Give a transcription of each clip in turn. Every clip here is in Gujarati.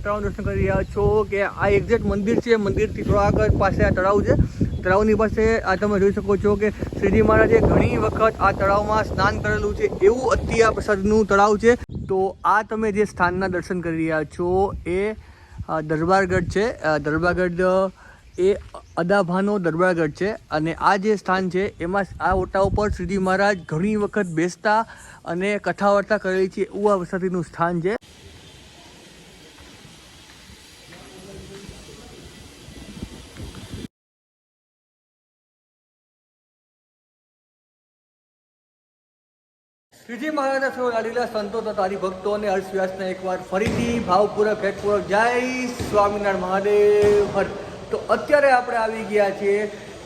તળાવ દર્શન કરી રહ્યા છો કે આ એક્ઝેક્ટ મંદિર છે. મંદિરથી થોડા આગળ પાસે આ તળાવ છે. તળાવની પાસે આ તમે જોઈ શકો છો કે શ્રીજી મહારાજે ઘણી વખત આ તળાવમાં સ્નાન કરેલું છે. એવું અત્યા પ્રસાદનું તળાવ છે. તો આ તમે જે સ્થાનના દર્શન કરી રહ્યા છો એ દરબારગઢ છે. દરબારગઢ એ અદાભાનો દરબારગઢ છે. અને આ જે સ્થાન છે એમાં આ ઓટા ઉપર શ્રીજી મહારાજ ઘણી વખત બેસતા અને કથા વાર્તા કરેલી છે. એવું આ પ્રસાદીનું સ્થાન છે. શ્રીજી મહારાજના સૌ લાડીલા સંતો તથા હરિભક્તો અને હર્ષવ્યાસને એકવાર ફરીથી ભાવપૂર્વક હેતપૂર્વક જય સ્વામિનારાયણ મહાદેવ હર. તો અત્યારે આપણે આવી ગયા છીએ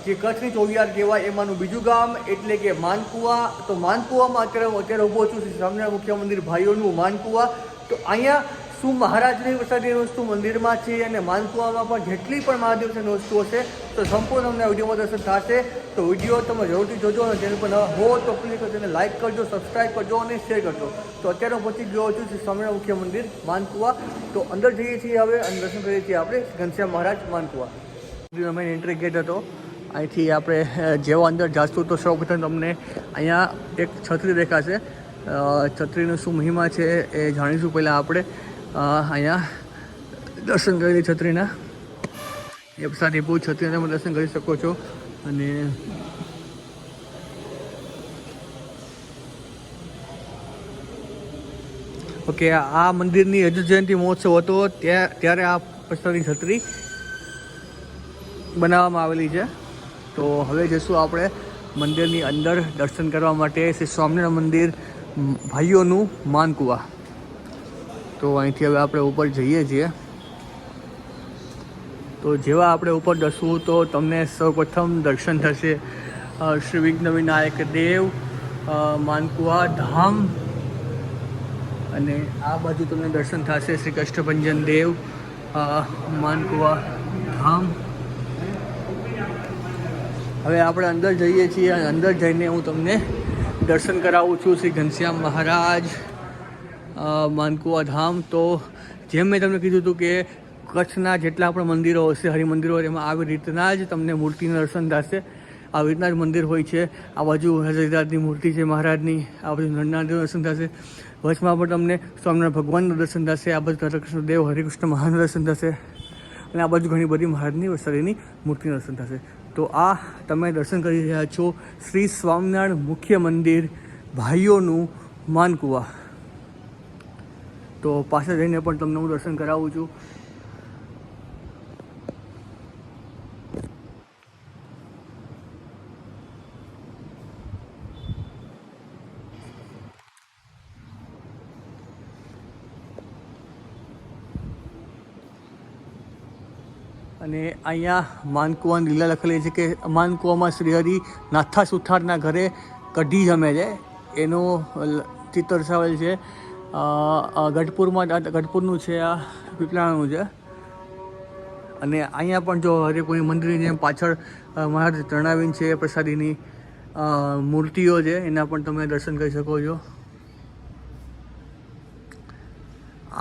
જે કચ્છની ચોવિયાર કહેવાય એમાંનું બીજું ગામ એટલે કે માનકુવા. તો માનકુવામાં અત્યારે ઊભો છું શ્રી સ્વામિનારાયણ મુખ્ય મંદિર ભાઈઓનું માનકુવા. તો અહીંયા શું મહારાજની પ્રસાદની વસ્તુ મંદિરમાં છે અને માનકુવામાં પણ જેટલી પણ મહાદેવની વસ્તુઓ છે તો સંપૂર્ણ તમને વિડીયોમાં દર્શન થશે. તો વિડીયો તમે જરૂરથી જોજો અને ચેનલ પર ન હો તો પ્લીઝ તેને લાઇક કરજો, સબસ્ક્રાઈબ કરજો અને શેર કરજો. તો અત્યારે હું પહોંચી ગયો છું શ્રી સ્વામિનારાયણ મુખ્ય મંદિર માનકુવા. તો અંદર જઈએ છીએ હવે અને દર્શન કરીએ છીએ આપણે ઘનશ્યામ મહારાજ માનકુવા. અમે એન્ટ્રી ગેટ હતો. અહીંથી આપણે જેવા અંદર જાશું તો સૌપ્રથમ તમને અહીંયા એક છત્રી દેખાશે. છત્રીનો શું મહિમા છે એ જાણીશું. પહેલાં આપણે અહીંયા દર્શન કરેલી છત્રીના એ પ્રસાદી બહુ છત્રીના તમે દર્શન કરી શકો છો. અને ઓકે, આ મંદિરની રજત જયંતિ મહોત્સવ હતો ત્યારે આ પ્રસાદની છત્રી બનાવવામાં આવેલી છે. તો હવે જઈશું આપણે મંદિરની અંદર દર્શન કરવા માટે શ્રી સ્વામિનારાયણ મંદિર ભાઈઓનું માનકુવા. તો અહીંથી હવે આપણે ઉપર જઈએ છીએ. તો જેવા આપણે ઉપર જશું તો તમને સૌપ્રથમ દર્શન થશે શ્રી વિઘ્ન વિનાયક દેવ માનકુવા ધામ. અને આ બાજુ તમને દર્શન થશે શ્રી કષ્ટભંજન દેવ માનકુવા ધામ. હવે આપણે અંદર જઈએ છીએ અને અંદર જઈને હું તમને દર્શન કરાવું છું શ્રી ઘનશ્યામ મહારાજ માનકુવા ધામ. તો જેમ મેં તમને કીધું હતું કે કચ્છના જેટલા પણ મંદિરો હશે હરિમંદિરો એમાં આવી રીતના જ તમને મૂર્તિનું દર્શન થશે. આવી રીતના જ મંદિર હોય છે. આ બાજુ હરિદ્વારની મૂર્તિ છે મહારાજની, આ બાજુ નરનાથનું દર્શન થશે. વચમાં પણ તમને સ્વામિનારાયણ ભગવાનનું દર્શન થશે. આ બાજુ રાધાકૃષ્ણ દેવ હરિકૃષ્ણ મહારાજનું દર્શન થશે. અને આ બાજુ ઘણી બધી મહારાજની વરસાદીની મૂર્તિનું દર્શન થશે. તો આ તમે દર્શન કરી રહ્યા છો શ્રી સ્વામિનારાયણ મુખ્ય મંદિર ભાઈઓનું માનકુવા. તો પાછળ જઈને પણ તમને હું દર્શન કરાવું છું. અને અહીંયા માનકુવાની લીલા લખેલી છે કે માનકુવામાં શ્રીહરિ નાથા સુથારના ઘરે કઢી જમે છે એનો ચિત્ર દર્શાવેલ છે. ગઢપુરમાં ગઢપુરનું છે, આ પીપળાનું છે. અને અહીંયા પણ જો હરે કોઈ મંદિરની જેમ પાછળ મહારાજ તરણાવીન છે પ્રસાદીની મૂર્તિઓ છે એના પણ તમે દર્શન કરી શકો છો.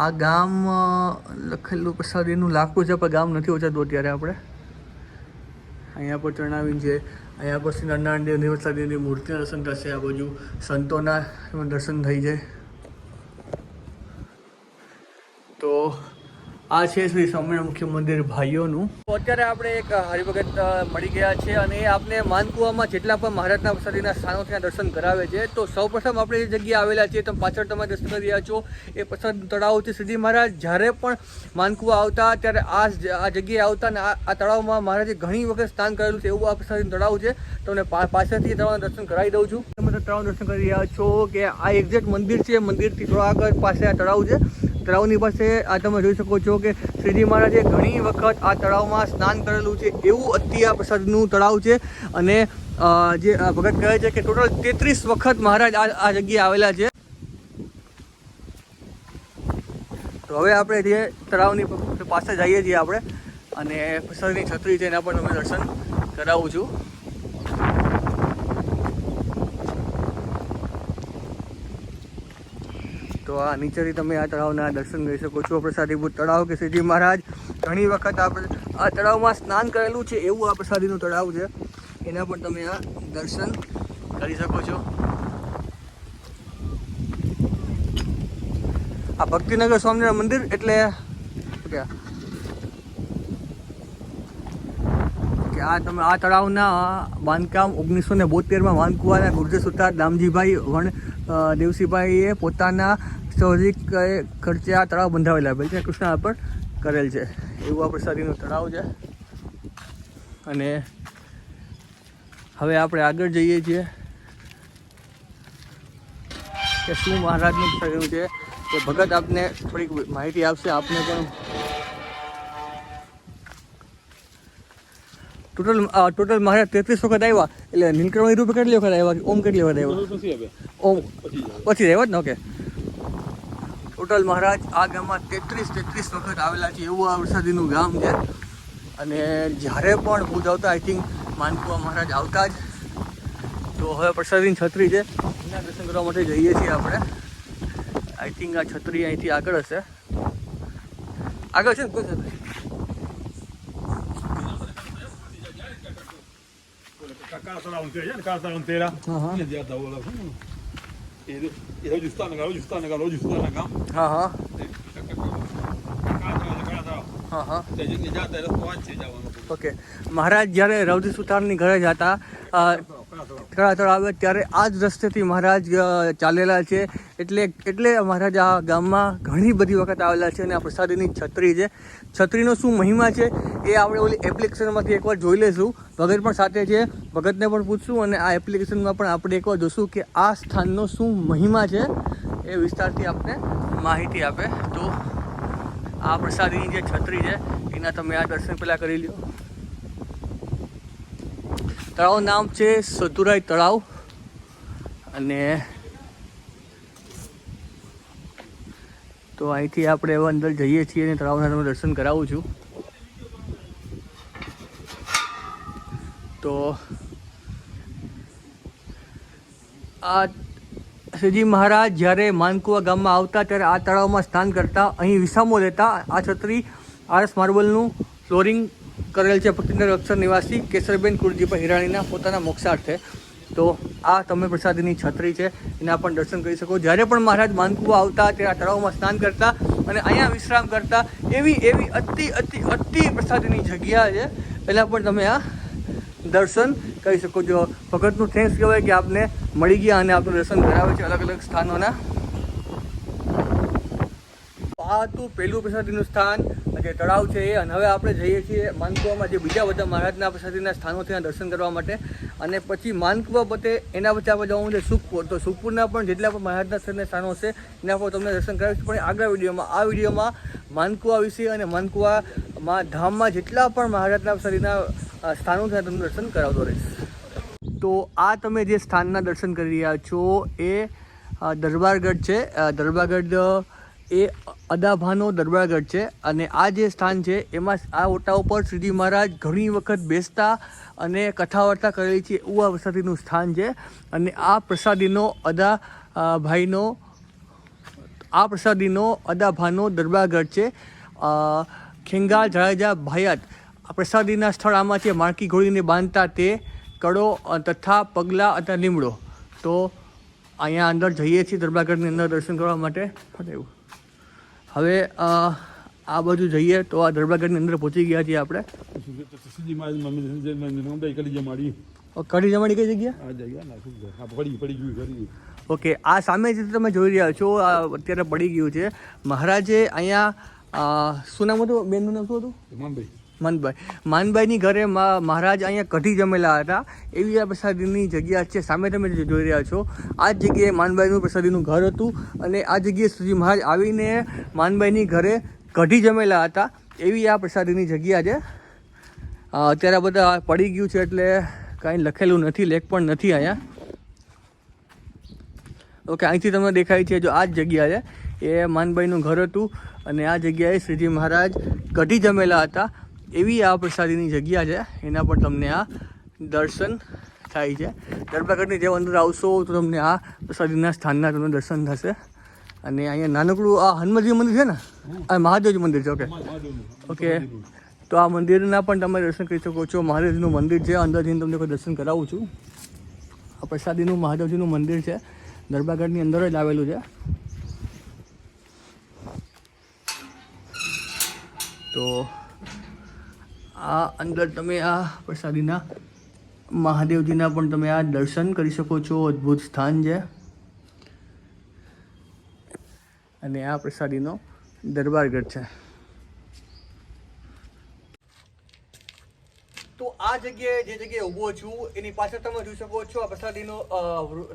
આ ગામ લખેલું પ્રસાદીનું લાગતું છે પણ ગામ નથી ઓછાતું અત્યારે આપણે. અહીંયા પર તરણાવીન છે, અહીંયા પર શ્રી નારાયણ દેવની પ્રસાદીની મૂર્તિના દર્શન થશે. આ બાજુ સંતોના દર્શન થઈ જાય. તો આ છે શ્રી સ્વામિનારાયણ મુખ્ય મંદિર ભાઈઓનું. તો અત્યારે આપણે એક હરિભગત મળી ગયા છે અને એ આપને માનકુવામાં જેટલા પણ મહારાજના પ્રસાદીના સ્થાનો ત્યાં દર્શન કરાવે છે. તો સૌપ્રથમ આપણે જે જગ્યાએ આવેલા છીએ તમે પાછળ તમે દર્શન કરી રહ્યા છો એ પ્રસાદ તળાવ છે. શ્રીજી મહારાજ જ્યારે પણ માનકુવા આવતા ત્યારે આ જગ્યાએ આવતા અને આ તળાવમાં મહારાજે ઘણી વખત સ્નાન કરેલું છે. એવું આ પ્રસાદી તળાવ છે. તમને પાછળથી તળાવના દર્શન કરાવી દઉં છું. તમે તળાવનું દર્શન કરી રહ્યા છો કે આ એક્ઝેક્ટ મંદિર છે. મંદિરથી થોડા આગળ પાસે આ તળાવ છે. તળાવની પાસે આ તમે જોઈ શકો છો કે શ્રીજી મહારાજે ઘણી વખત આ તળાવમાં સ્નાન કરેલું છે. એવું અત્યા પ્રસાદનું તળાવ છે. અને જે ભગત કહે છે કે ટોટલ 33 વખત મહારાજ આ જગ્યાએ આવેલા છે. તો હવે આપણે જે તળાવની પાસે જઈએ છીએ આપણે અને પ્રસાદની છત્રી છે એના પર તમે દર્શન કરાવું છું. તો આ નીચેથી તમે આ તળાવના દર્શન કરી શકો છો. પ્રસાદીભૂત તળાવ કે શ્રીજી મહારાજ ઘણી વખત આપણે આ તળાવમાં સ્નાન કરેલું છે એવું આ પ્રસાદીનું તળાવ છે. એના પણ તમે આ દર્શન કરી શકો છો. આ ભક્તિનગર સ્વામિનારાયણ મંદિર એટલે કે આ તમે આ તળાવના બાંધકામ 1972માં વાનકુવાના ગુર્જર સુતાર દામજીભાઈ વણ દેવસીભાઈએ પોતાના સાહજિક ખર્ચે આ તળાવ બંધાવેલા છે. કૃષ્ણા પર કરેલ છે એવું આ પ્રસાદીનું તળાવ છે. અને હવે આપણે આગળ જઈએ છીએ કે શું મહારાજનું પ્રસાદીનું છે કે ભગત આપને થોડીક માહિતી આપશે. આપને પણ ટોટલ મહારાજ 33 વખત આવ્યા એટલે નીલકંઠ રૂપે કેટલી વખત આવ્યા? ઓમ કેટલી વખત આવ્યા? ઓમ પછી આવ્યા જ ને. ઓકે, ટોટલ મહારાજ આ ગામમાં 33 વખત આવેલા છે એવું આ પ્રસાદીનું ગામ છે. અને જ્યારે પણ ભુજ આવતા આઈ થિંક માનકુવા મહારાજ આવતા જ. તો હવે પ્રસાદીની છત્રી છે એના દર્શન કરવા માટે જઈએ છીએ આપણે. આઈ થિંક આ છત્રી અહીંથી આગળ હશે. આગળ છે ને કોઈ છત્રી? ઓકે, મહારાજ જ્યારે રવજી સુતારની ઘરે જતા કળાતળ આવે ત્યારે આ જ રસ્તેથી મહારાજ ચાલેલા છે. એટલે મહારાજ આ ગામમાં ઘણી બધી વખત આવેલા છે. અને આ પ્રસાદીની છત્રી છે. છત્રીનો શું મહિમા છે એ આપણે ઓલી એપ્લિકેશનમાંથી એકવાર જોઈ લઈશું. ભગત પણ સાથે છે, ભગતને પણ પૂછશું અને આ એપ્લિકેશનમાં પણ આપણે એકવાર જોઈશું કે આ સ્થાનનો શું મહિમા છે એ વિસ્તારથી આપણે માહિતી આપે. તો આ પ્રસાદીની જે છત્રી છે એના તમે આ દર્શન પહેલાં કરી લો. તળાવનું નામ છે સધુરાઈ તળાવ. અને તો અહીંથી આપણે હવે અંદર જઈએ છીએ અને તળાવના તમે દર્શન કરાવું છું. તો આ શ્રીજી મહારાજ જ્યારે માનકુવા ગામમાં આવતા ત્યારે આ તળાવમાં સ્નાન કરતા, અહીં વિસામો લેતા. આ છત્રી RS માર્બલનું ફ્લોરિંગ કરેલ છે ભક્તિનગર અક્ષર નિવાસી કેસરબેન કુરજીભાઈ હિરાણીના પોતાના મોક્ષાર્થે. તો આ તમે પ્રસાદીની છત્રી છે એના પણ દર્શન કરી શકો. જ્યારે પણ મહારાજ માનકુવા આવતા ત્યારે આ તળાવમાં સ્નાન કરતા અને અહીંયા વિશ્રામ કરતા. એવી અતિ પ્રસાદીની જગ્યા છે. પહેલાં પણ તમે આ દર્શન કરી શકો છો. ભગતનું થેન્ક્સ કહેવાય કે આપને મળી ગયા અને આપનું દર્શન કરાવે છે અલગ અલગ સ્થાનોના. આ હતું પહેલું પ્રસાદીનું સ્થાન જે તળાવ છે એ. અને હવે આપણે જઈએ છીએ માનકુવામાં જે બીજા બધા મહારાજના પ્રસાદીના સ્થાનો છે દર્શન કરવા માટે. અને પછી માનકુવા પતે એના પછી આપણે જવાનું છે સુખપુર. તો સુખપુરના પણ જેટલા પણ મહારાજના સ્થાનો છે એના પર તમને દર્શન કરાવીશું. પણ આગલા વિડીયોમાં માનકુવા વિશે અને માનકુવામાં ધામમાં જેટલા પણ મહારાજના પ્રસાદીના સ્થાનો છે તમને દર્શન કરાવતો રહીશ. તો આ તમે જે સ્થાનના દર્શન કરી રહ્યા છો એ દરબારગઢ છે. દરબારગઢ એ અદાભાનો દરબારગઢ છે. અને આ જે સ્થાન છે એમાં આ ઓટા ઉપર શ્રીજી મહારાજ ઘણી વખત બેસતા અને કથા વાર્તા કરેલી છે એવું આ પ્રસાદીનું સ્થાન છે. અને આ પ્રસાદીનો અદાભાનો દરબારગઢ છે. ખેંગાર જાડેજા ભાયાત પ્રસાદીના સ્થળ આમાં છે. માણકી ઘોડીને બાંધતા તે કડો તથા પગલા અથવા લીમડો. તો અહીંયા અંદર જઈએ છીએ દરબારગઢની અંદર દર્શન કરવા માટે. હવે આ બાજુ જઈએ તો આ દરબારગઢની અંદર પહોંચી ગયા છીએ આપણે. કઢી જમાડી કઈ જગ્યા? ઓકે, આ સામે જે તમે જોઈ રહ્યા છો અત્યારે પડી ગયું છે. મહારાજે અહીંયા શું નામ હતું? બેનનું નામ શું હતું? માનભાઈની ઘરે મહારાજ અહીંયા કઢી જમેલા હતા એવી આ પ્રસાદીની જગ્યા છે. સામે તમે જોઈ રહ્યા છો આ જ જગ્યાએ માનભાઈનું પ્રસાદીનું ઘર હતું. અને આ જગ્યાએ શ્રીજી મહારાજ આવીને માનભાઈની ઘરે કઢી જમેલા હતા એવી આ પ્રસાદીની જગ્યા છે. અત્યારે બધા પડી ગયું છે એટલે કાંઈ લખેલું નથી, લેખ પણ નથી અહીંયા. ઓકે, અહીંથી તમને દેખાય છે જો આ જ જગ્યા છે એ માનભાઈનું ઘર હતું. અને આ જગ્યાએ શ્રીજી મહારાજ કઢી જમેલા હતા એવી આ પ્રસાદીની જગ્યા છે. એના પર તમને આ દર્શન થાય છે. દરબારગઢની જેમ અંદર આવશો તો તમને આ પ્રસાદીના સ્થાનના તમને દર્શન થશે. અને અહીંયા નાનકડું આ હનુમાનજી મંદિર છે ને, આ મહાદેવજી મંદિર છે. ઓકે, તો આ મંદિરના પણ તમે દર્શન કરી શકો છો. મહાદેવજીનું મંદિર છે, અંદર જઈને તમને કોઈ દર્શન કરાવું છું. આ પ્રસાદીનું મહાદેવજીનું મંદિર છે, દરબારગઢની અંદર જ આવેલું છે. તો આ અંદર તમે આ પ્રસાદીના મહાદેવજીના પણ તમે આ દર્શન કરી શકો છો. અદ્ભુત સ્થાન છે. અને આ પ્રસાદીનો દરબારગઢ છે. તો આ જગ્યાએ જે જગ્યાએ ઊભો છું એની પાછળ તમે જોઈ શકો છો આ પ્રસાદીનો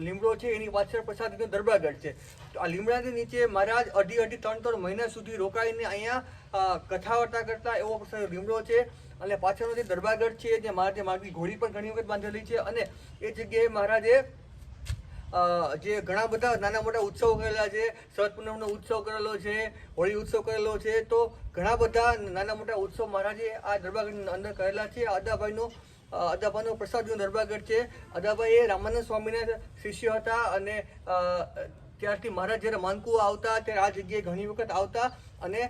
લીમડો છે, એની પાછળ પ્રસાદીનો દરબારગઢ છે. તો આ લીમડાની નીચે મહારાજ અઢી 3 મહિના સુધી રોકાઈને અહીંયા કથા વાર્તા કરતા એવો પ્રસાદી લીમડો છે. અને પાછળનો જે દરબારગઢ છે જે મહારાજે માગી ઘોડી પણ ઘણી વખત બાંધેલી છે. અને એ જગ્યાએ મહારાજે જે ઘણા બધા નાના મોટા ઉત્સવો કરેલા છે. શરદ પૂનમનો ઉત્સવ કરેલો છે, હોળી ઉત્સવ કરેલો છે. તો ઘણા બધા નાના મોટા ઉત્સવ મહારાજે આ દરબારગઢની અંદર કરેલા છે. અદાભાઈનો પ્રસાદીનો દરબારગઢ છે. અદાભાઈ એ રામાનંદ સ્વામીના શિષ્ય હતા. અને ત્યારથી મહારાજ જ્યારે માનકુવા આવતા ત્યારે આ જગ્યાએ ઘણી વખત આવતા અને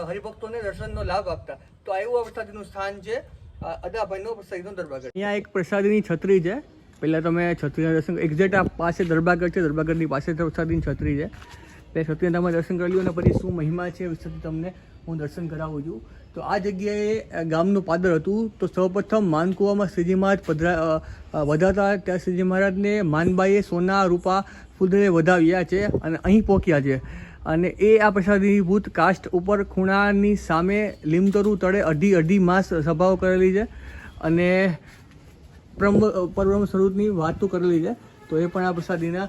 હરિભક્તોને દર્શનનો લાભ આપતા. તો એવું આ પ્રસાદીનું સ્થાન છે, અદાભાઈનો પ્રસાદીનો દરબારગઢ. અહીંયા એક પ્રસાદીની છત્રી છે. પહેલાં તમે છત્રીના દર્શન, એક્ઝેક્ટ આ પાસે દરબારગઢ છે, દરબારગઢની પાસે પ્રસાદીની છત્રી છે. તે છત્રીને તમે દર્શન કરી લો અને પછી શું મહિમા છે એ વિશેથી તમને હું દર્શન કરાવું છું. તો આ જગ્યાએ ગામનું પાદર હતું. તો સૌપ્રથમ માનકુવામાં શ્રીજી મહારાજ વધારતા ત્યાં શ્રીજી મહારાજને માનબાઈએ સોના રૂપા ફૂલને વધાવ્યા છે અને અહીં પહોંચ્યા છે. અને એ આ પ્રસાદીભૂત કાષ્ઠ ઉપર ખૂણાની સામે લીમતરુ તળે અઢી માસ સભાઓ કરેલી છે. અને પરબ્રહ્મ સ્વરૂપની વાતો કરેલી છે. તો એ પણ આ પ્રસાદીના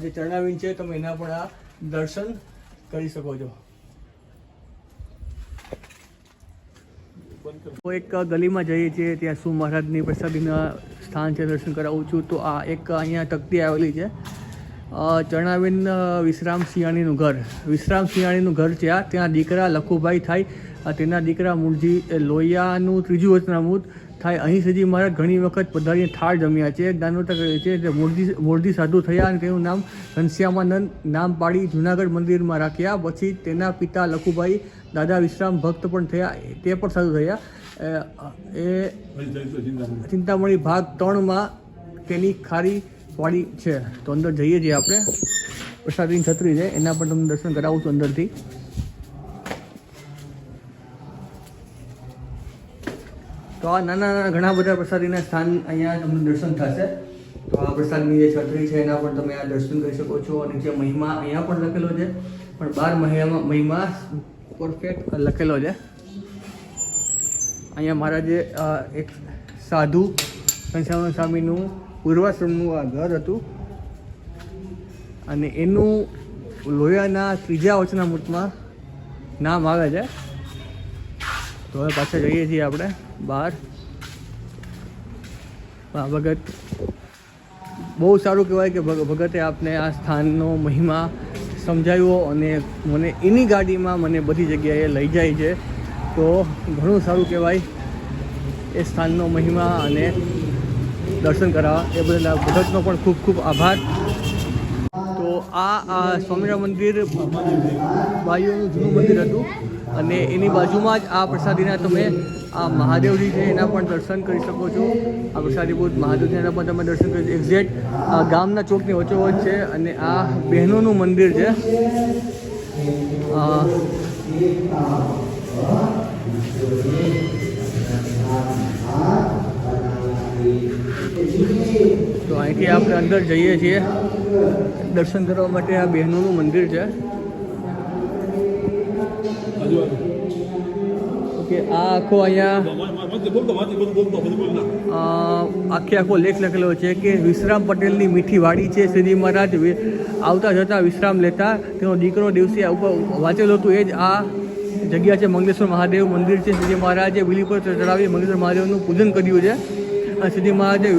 જે ચરણાવીન છે તમે એના પણ આ દર્શન કરી શકો છો. એક ગલીમાં જઈએ છીએ, ત્યાં શું મહારાજની પ્રસાદીના સ્થાન છે, દર્શન કરાવું છું. તો આ એક અહીંયા તકતી આવેલી છે, ચરણાવીન વિશ્રામ સિંહાણીનું ઘર. વિશ્રામ સિંહાણીનું ઘર છે આ. ત્યાં દીકરા લખુભાઈ થાય, તેના દીકરા મૂળજી લોહિયાનું ત્રીજું વચનામૃત થાય. અહીં શ્રીજી મહારાજ ઘણી વખત પધારીને થાળ જમ્યા છે, જ્ઞાનવતા કરી છે. મૂળજી સાધુ થયા અને તેનું નામ ઘનશ્યામાનંદ નામ પાડી જુનાગઢ મંદિરમાં રાખ્યા. પછી તેના પિતા લખુભાઈ દાદા વિશ્રામ ભક્ત પણ થયા, તે પણ સાધુ થયા. એ ચિંતામણી ભાગ 3માં તેની ખારી વાડી છે. તો અંદર જઈએ છીએ આપણે. પ્રસાદીની છત્રી છે, એના પણ તમને દર્શન કરાવું છું અંદરથી. તો આ નાના ઘણા બધા પ્રસાદીના સ્થાન અહીંયા તમને દર્શન થશે. તો આ પ્રસાદની જે છત્રી છે એના પણ તમે આ દર્શન કરી શકો છો. અને જે મહિમા અહીંયા પણ લખેલો છે, પણ 12 મહિમા પરફેક્ટ લખેલો છે. અહીંયા મહારાજે એક સાધુ ઘનશ્યામ સ્વામીનું પૂર્વાશ્રમનું આ ઘર હતું. અને એનું લોહિયાના ત્રીજા વચનામૃતમાં નામ આવે છે. તો હવે પાછા જઈએ છીએ આપણે બહાર. ભગત બહુ સારું કહેવાય કે ભગતે આપને આ સ્થાનનો મહિમા સમજાવ્યો અને મને એની ગાડીમાં મને બધી જગ્યાએ લઈ જાય છે. તો ઘણું સારું કહેવાય એ સ્થાનનો મહિમા અને દર્શન કરાવવા. એ બદલ ભગતનો પણ ખૂબ ખૂબ આભાર. તો આ સ્વામિનારાયણ મંદિર ભાઈઓનું જૂનું મંદિર હતું. અને એની બાજુમાં જ આ પ્રસાદીના તમે આ મહાદેવજી છે એના પણ દર્શન કરી શકો છો. આ પ્રસાદીભૂત મહાદેવજીના પણ તમે દર્શન કરી શકો. એક્ઝેક્ટ ગામના ચોકની વચ્ચોવચ છે. અને આ બહેનોનું મંદિર છે. તો અહીંથી આપણે અંદર જઈએ છીએ દર્શન કરવા માટે. આ બહેનોનું મંદિર છે. ઓકે, આ આખો અહીંયા આખો લેખ લખેલો છે કે વિશ્રામ પટેલની મીઠી વાડી છે. શ્રીજી મહારાજ આવતા જતા વિશ્રામ લેતા, તેનો દીકરો દિવસે ઉપર વાંચેલું હતું. એ જ આ જગ્યા છે. મંગલેશ્વર મહાદેવ મંદિર છે. શ્રીજી મહારાજે બીલી પર ચડાવી મંગલેશ્વર મહાદેવનું પૂજન કર્યું છે. અને શ્રીજી મહારાજે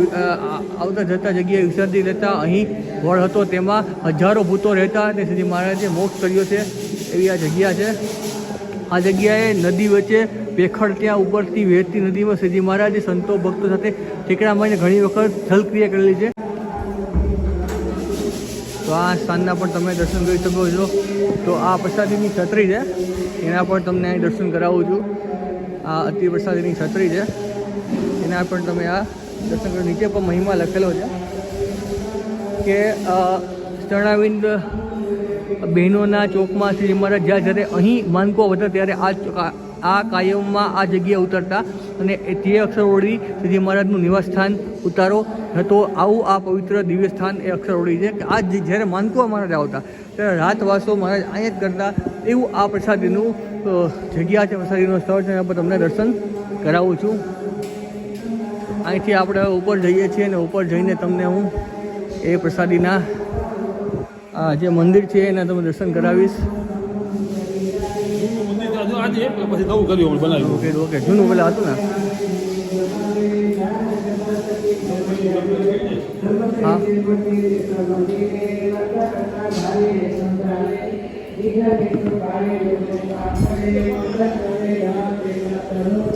આવતા જતા જગ્યાએ વિશ્રાંતિ લેતા. અહીં વડ હતો, તેમાં હજારો ભૂતો રહેતા. અને શ્રીજી મહારાજે મોક્ષ કર્યો છે એવી આ જગ્યા છે. આ જગ્યાએ નદી વચ્ચે પેખડ ત્યાં ઉપરથી વહેતી નદીમાં શ્રીજી મહારાજે સંતો ભક્તો સાથે ઠેકડા મારીને ઘણી વખત જલક્રિયા કરેલી છે. તો તો આ સ્થાનના પણ તમે દર્શન કરી શકો છો. તો આ પ્રસાદીની છત્રી છે, એના પણ તમને અહીં દર્શન કરાવું છું. આ અતિ પ્રસાદીની છત્રી છે, એના પણ તમે આ દર્શન કરો. નીચે પણ મહિમા લખેલો છે કે ચરણાવિંદ બહેનોના ચોકમાં શ્રી મહારાજ જ્યારે અહીં માનકો હતા ત્યારે આ કાયમમાં આ જગ્યાએ ઉતરતા અને તે અક્ષરવડી શ્રીજી મહારાજનું નિવાસ સ્થાન ઉતારો હતો. આવું આ પવિત્ર દિવ્ય સ્થાન એ અક્ષરવડી છે કે આ જ્યારે માનકો મહારાજ આવતા ત્યારે રાતવાસો મહારાજ અહીંયા જ કરતા. એવું આ પ્રસાદીનું જગ્યા છે, પ્રસાદીનું સ્થળ છે. એના પર તમને દર્શન કરાવું છું. અહીંથી આપણે ઉપર જઈએ છીએ અને ઉપર જઈને તમને હું એ પ્રસાદીના જે મંદિર છે એના તમે દર્શન કરાવીશ. ઓકે, જૂનું પેલા હતું ને. હા,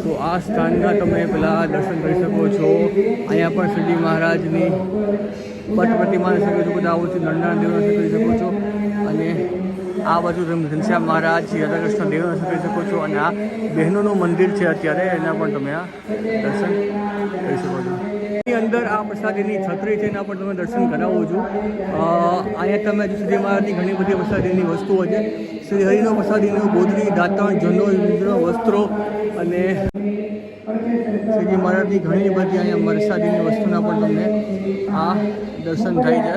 તો આ સ્થાનના તમે પેલા દર્શન કરી શકો છો. અહીંયા પણ શ્રીજી મહારાજની પટ પ્રતિમા દર્શન કરી શકો છો. આવું નરનારાયણ દેવનું દર્શન કરી શકો છો. અને આ બાજુ તમે ઘનશ્યામ મહારાજ શ્રી રાધાકૃષ્ણ દેવનું દર્શન કરી શકો છો. અને આ બહેનોનું મંદિર છે અત્યારે, એના પણ તમે આ દર્શન કરી શકો છો. એની અંદર આ પ્રસાદીની છત્રી છે, એના પણ તમે દર્શન કરાવું છું. અહીંયા તમે શ્રી મહારાજની ઘણી બધી પ્રસાદીની વસ્તુઓ છે. શ્રી હરિનો પ્રસાદીનો ગોદડી, દાંતણ, જનો, વસ્ત્રો અને શ્રીજી મહારાજની ઘણી બધી અહીંયા પ્રસાદીની વસ્તુના પણ તમને આ દર્શન થાય છે.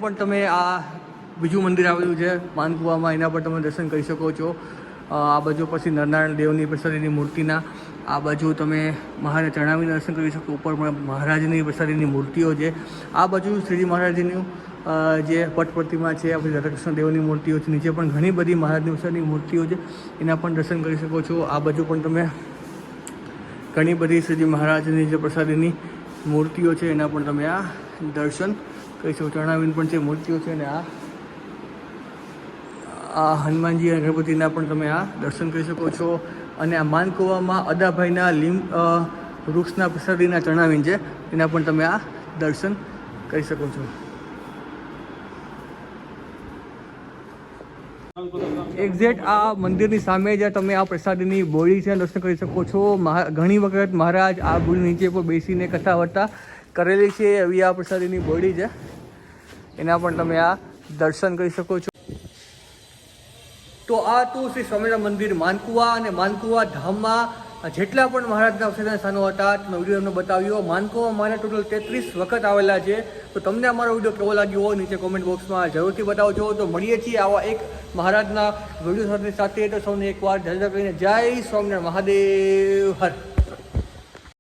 પણ તમે આ બીજું મંદિર આવેલું છે માનકુવામાં, એના પર તમે દર્શન કરી શકો છો. આ બાજુ પછી નરનારાયણ દેવની પ્રસાદીની મૂર્તિના આ બાજુ તમે મહારાજ ચરણાવીને દર્શન કરી શકો. ઉપર પણ મહારાજની પ્રસાદીની મૂર્તિઓ છે. આ બાજુ શ્રીજી મહારાજનું જે પટ પ્રતિમા છે, આપણી રાધાકૃષ્ણ દેવની મૂર્તિઓ છે. નીચે પણ ઘણી બધી મહારાજની પ્રસાદની મૂર્તિઓ છે, એના પણ દર્શન કરી શકો છો. આ બાજુ પણ તમે ઘણી બધી શ્રીજી મહારાજની જે પ્રસાદીની મૂર્તિઓ છે એના પણ તમે આ દર્શન કરી શકો. ચરણાવીન પણ છે, મૂર્તિઓ છે. અને આ હનુમાનજી અને ગણપતિના પણ તમે આ દર્શન કરી શકો છો. અને આ માનકુવામાં અદાભાઈના વૃક્ષના પ્રસાદીના ચરણાવીન છે, એના પણ તમે આ દર્શન કરી શકો છો. એક્ઝેક્ટ આ મંદિરની સામે જ તમે આ પ્રસાદીની બોડી છે, દર્શન કરી શકો છો. ઘણી વખત મહારાજ આ બોડી નીચે પર બેસીને કથા વાર્તા કરેલી છે, એવી આ પ્રસાદીની બોડી છે, એના પણ તમે આ દર્શન કરી શકો છો. તો આ હતું શ્રી સ્વામિનારાયણ મંદિર માનકુવા. અને માનકુવા ધામમાં જેટલા પણ મહારાજના પ્રસાદના સ્થાનો હતા મેં વિડીયો તમને બતાવ્યો. માનકુવા મારા ટોટલ 33 વખત આવેલા છે. તો તમને અમારો વિડીયો કેવો લાગ્યો હોય નીચે કોમેન્ટ બોક્સમાં જરૂરથી બતાવજો. તો મળીએ છીએ આવા એક મહારાજના વિડીયો સાથે. તો સૌને એકવાર જય કરીને જય સ્વામિનારાયણ મહાદેવ હર.